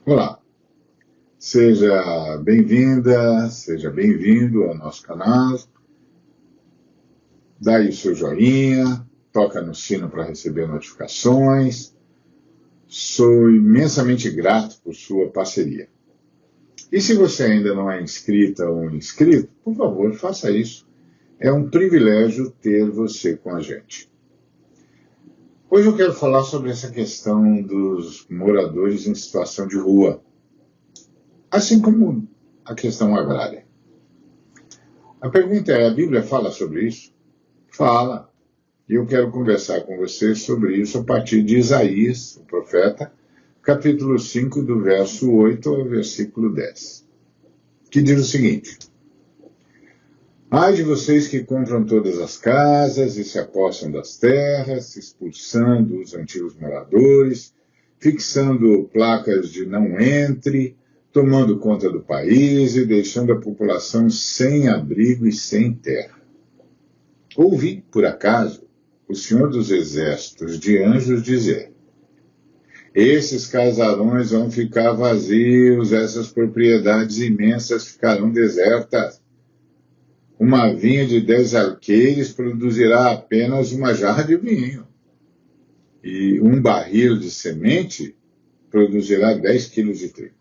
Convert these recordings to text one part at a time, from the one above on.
Olá, seja bem-vinda, seja bem-vindo ao nosso canal. Dá aí o seu joinha, toca no sino para receber notificações. Sou imensamente grato por sua parceria. E se você ainda não é inscrita ou inscrito, por favor, faça isso. É um privilégio ter você com a gente. Hoje eu quero falar sobre essa questão dos moradores em situação de rua, assim como a questão agrária. A pergunta é: a Bíblia fala sobre isso? Fala. E eu quero conversar com você sobre isso a partir de Isaías, o profeta, capítulo 5, do verso 8 ao versículo 10, que diz o seguinte: Ai de vocês que compram todas as casas e se apossam das terras, expulsando os antigos moradores, fixando placas de não entre, tomando conta do país e deixando a população sem abrigo e sem terra. Ouvi, por acaso, o Senhor dos Exércitos de anjos dizer: esses casarões vão ficar vazios, essas propriedades imensas ficarão desertas. Uma vinha de 10 alqueires produzirá apenas uma jarra de vinho, e um barril de semente produzirá 10 quilos de trigo.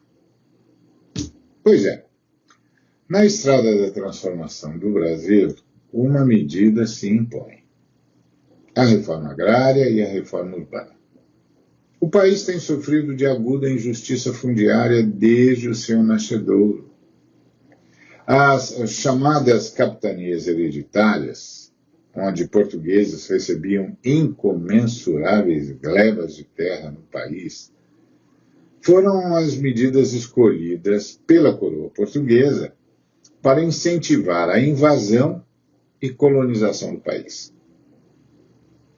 Pois é, na estrada da transformação do Brasil, uma medida se impõe: a reforma agrária e a reforma urbana. O país tem sofrido de aguda injustiça fundiária desde o seu nascedouro. As chamadas capitanias hereditárias, onde portugueses recebiam incomensuráveis glebas de terra no país, foram as medidas escolhidas pela coroa portuguesa para incentivar a invasão e colonização do país.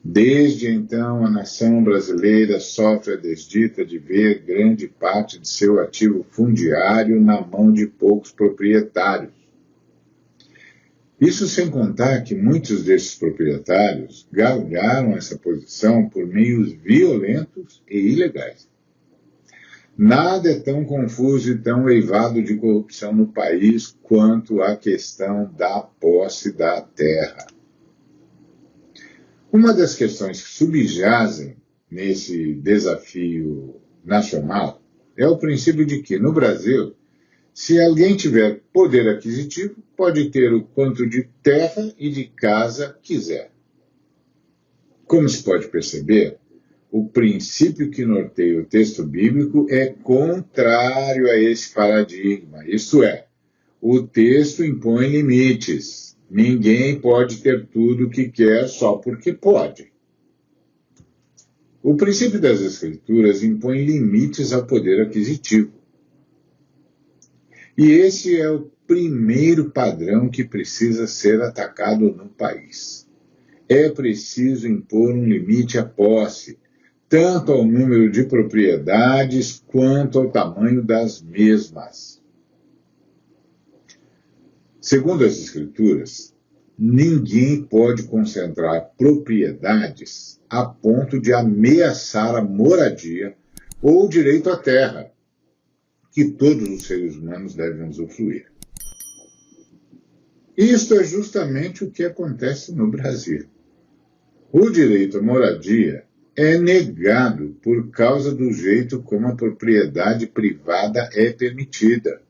Desde então, a nação brasileira sofre a desdita de ver grande parte de seu ativo fundiário na mão de poucos proprietários. Isso sem contar que muitos desses proprietários galgaram essa posição por meios violentos e ilegais. Nada é tão confuso e tão eivado de corrupção no país quanto a questão da posse da terra. Uma das questões que subjazem nesse desafio nacional é o princípio de que, no Brasil, se alguém tiver poder aquisitivo, pode ter o quanto de terra e de casa quiser. Como se pode perceber, o princípio que norteia o texto bíblico é contrário a esse paradigma. Isto é, o texto impõe limites. Ninguém pode ter tudo o que quer só porque pode. O princípio das Escrituras impõe limites ao poder aquisitivo. E esse é o primeiro padrão que precisa ser atacado no país. É preciso impor um limite à posse, tanto ao número de propriedades quanto ao tamanho das mesmas. Segundo as Escrituras, ninguém pode concentrar propriedades a ponto de ameaçar a moradia ou o direito à terra, que todos os seres humanos devem usufruir. Isto é justamente o que acontece no Brasil. O direito à moradia é negado por causa do jeito como a propriedade privada é permitida.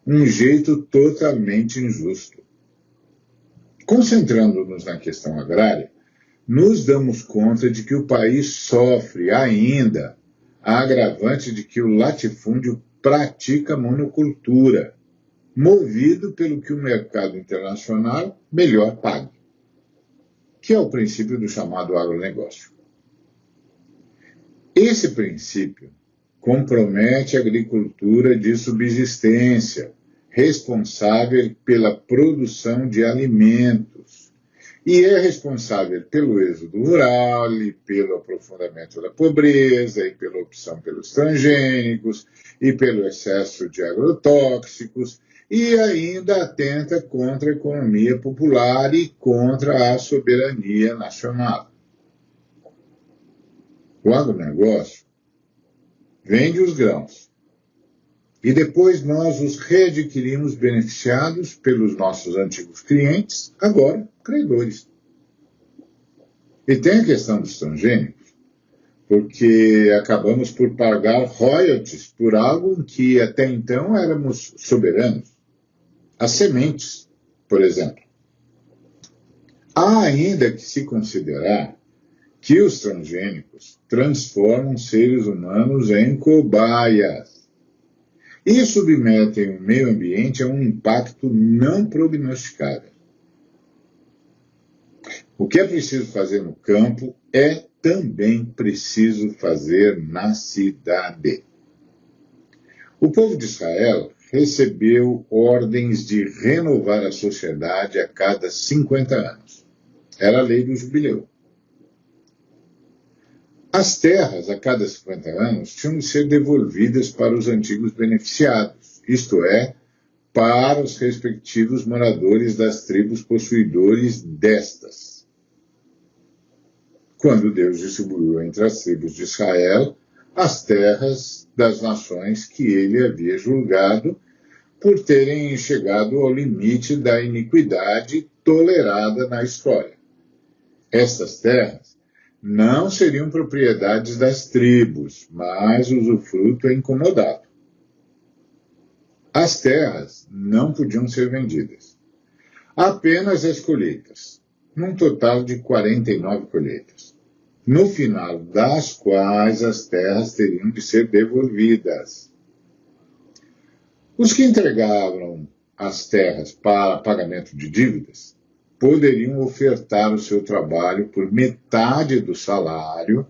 Um jeito totalmente injusto. Concentrando-nos na questão agrária, nos damos conta de que o país sofre ainda a agravante de que o latifúndio pratica monocultura, movido pelo que o mercado internacional melhor paga, que é o princípio do chamado agronegócio. Esse princípio compromete a agricultura de subsistência, responsável pela produção de alimentos, e é responsável pelo êxodo rural, e pelo aprofundamento da pobreza, e pela opção pelos transgênicos, e pelo excesso de agrotóxicos, e ainda atenta contra a economia popular e contra a soberania nacional. O agronegócio vende os grãos, E depois nós os readquirimos beneficiados pelos nossos antigos clientes, agora credores. E tem a questão dos transgênicos, porque acabamos por pagar royalties por algo em que até então éramos soberanos. As sementes, por exemplo. Há ainda que se considerar que os transgênicos transformam seres humanos em cobaias e submetem o meio ambiente a um impacto não prognosticável. O que é preciso fazer no campo é também preciso fazer na cidade. O povo de Israel recebeu ordens de renovar a sociedade a cada 50 anos. Era a lei do jubileu. As terras, a cada 50 anos, tinham de ser devolvidas para os antigos beneficiados, isto é, para os respectivos moradores das tribos possuidores destas. Quando Deus distribuiu entre as tribos de Israel as terras das nações que ele havia julgado por terem chegado ao limite da iniquidade tolerada na história. Estas terras não seriam propriedades das tribos, mas usufruto é incomodado. As terras não podiam ser vendidas. Apenas as colheitas, num total de 49 colheitas, no final das quais as terras teriam de ser devolvidas. Os que entregavam as terras para pagamento de dívidas poderiam ofertar o seu trabalho por metade do salário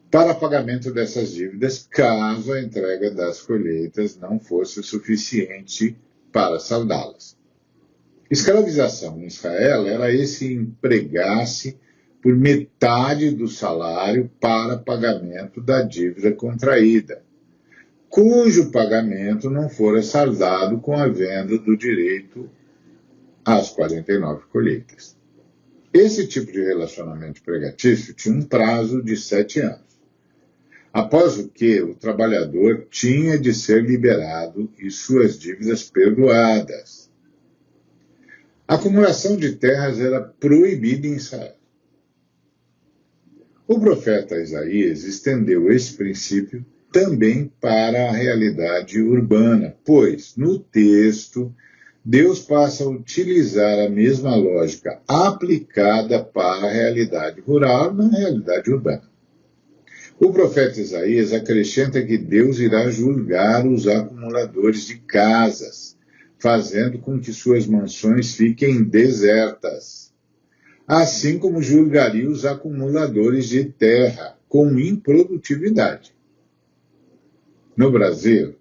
para pagamento dessas dívidas, caso a entrega das colheitas não fosse suficiente para saldá-las. Escravização em Israel era esse empregar-se por metade do salário para pagamento da dívida contraída, cujo pagamento não fora saldado com a venda do direito às 49 colheitas. Esse tipo de relacionamento empregatício tinha um prazo de 7 anos, após o que o trabalhador tinha de ser liberado e suas dívidas perdoadas. A acumulação de terras era proibida em Israel. O profeta Isaías estendeu esse princípio também para a realidade urbana, pois, no texto, Deus passa a utilizar a mesma lógica aplicada para a realidade rural na realidade urbana. O profeta Isaías acrescenta que Deus irá julgar os acumuladores de casas, fazendo com que suas mansões fiquem desertas, assim como julgaria os acumuladores de terra com improdutividade. No Brasil,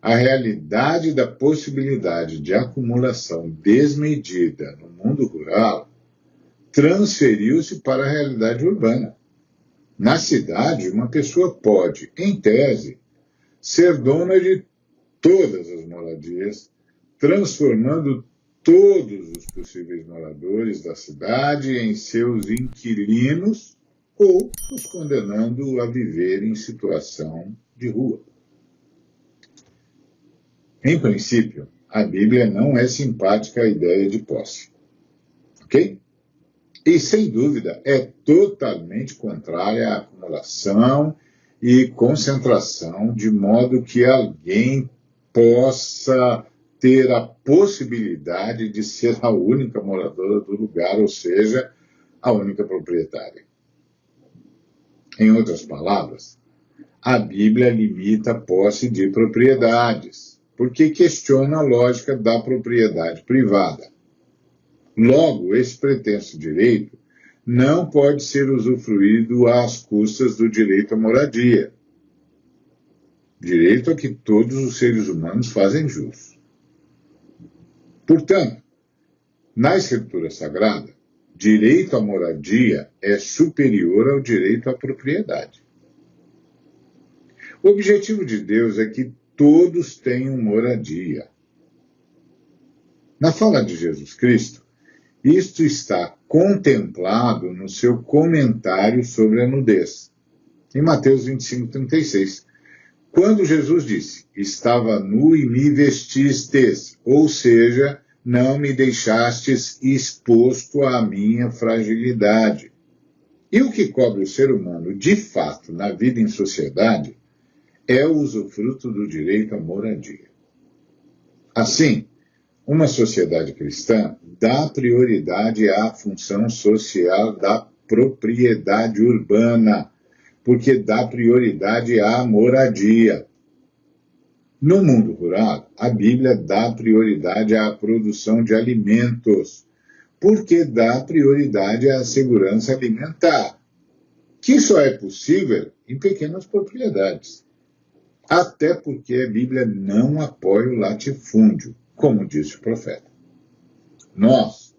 a realidade da possibilidade de acumulação desmedida no mundo rural transferiu-se para a realidade urbana. Na cidade, uma pessoa pode, em tese, ser dona de todas as moradias, transformando todos os possíveis moradores da cidade em seus inquilinos ou os condenando a viver em situação de rua. Em princípio, a Bíblia não é simpática à ideia de posse. Ok? E, sem dúvida, é totalmente contrária à acumulação e concentração, de modo que alguém possa ter a possibilidade de ser a única moradora do lugar, ou seja, a única proprietária. Em outras palavras, a Bíblia limita a posse de propriedades, porque questiona a lógica da propriedade privada. Logo, esse pretenso direito não pode ser usufruído às custas do direito à moradia, direito a que todos os seres humanos fazem jus. Portanto, na Escritura Sagrada, direito à moradia é superior ao direito à propriedade. O objetivo de Deus é que todos tenham moradia. Na fala de Jesus Cristo, isto está contemplado no seu comentário sobre a nudez, em Mateus 25:36, Quando Jesus disse, estava nu e me vestistes, ou seja, não me deixastes exposto à minha fragilidade. E o que cobre o ser humano, de fato, na vida em sociedade, é o usufruto do direito à moradia. Assim, uma sociedade cristã dá prioridade à função social da propriedade urbana, porque dá prioridade à moradia. No mundo rural, a Bíblia dá prioridade à produção de alimentos, porque dá prioridade à segurança alimentar, que só é possível em pequenas propriedades. Até porque a Bíblia não apoia o latifúndio, como disse o profeta. Nós,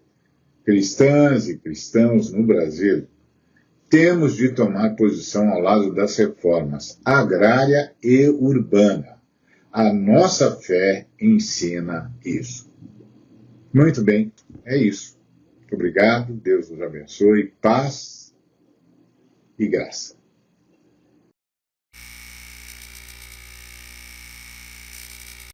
cristãs e cristãos no Brasil, temos de tomar posição ao lado das reformas agrária e urbana. A nossa fé ensina isso. Muito bem, é isso. Muito obrigado, Deus nos abençoe, paz e graça.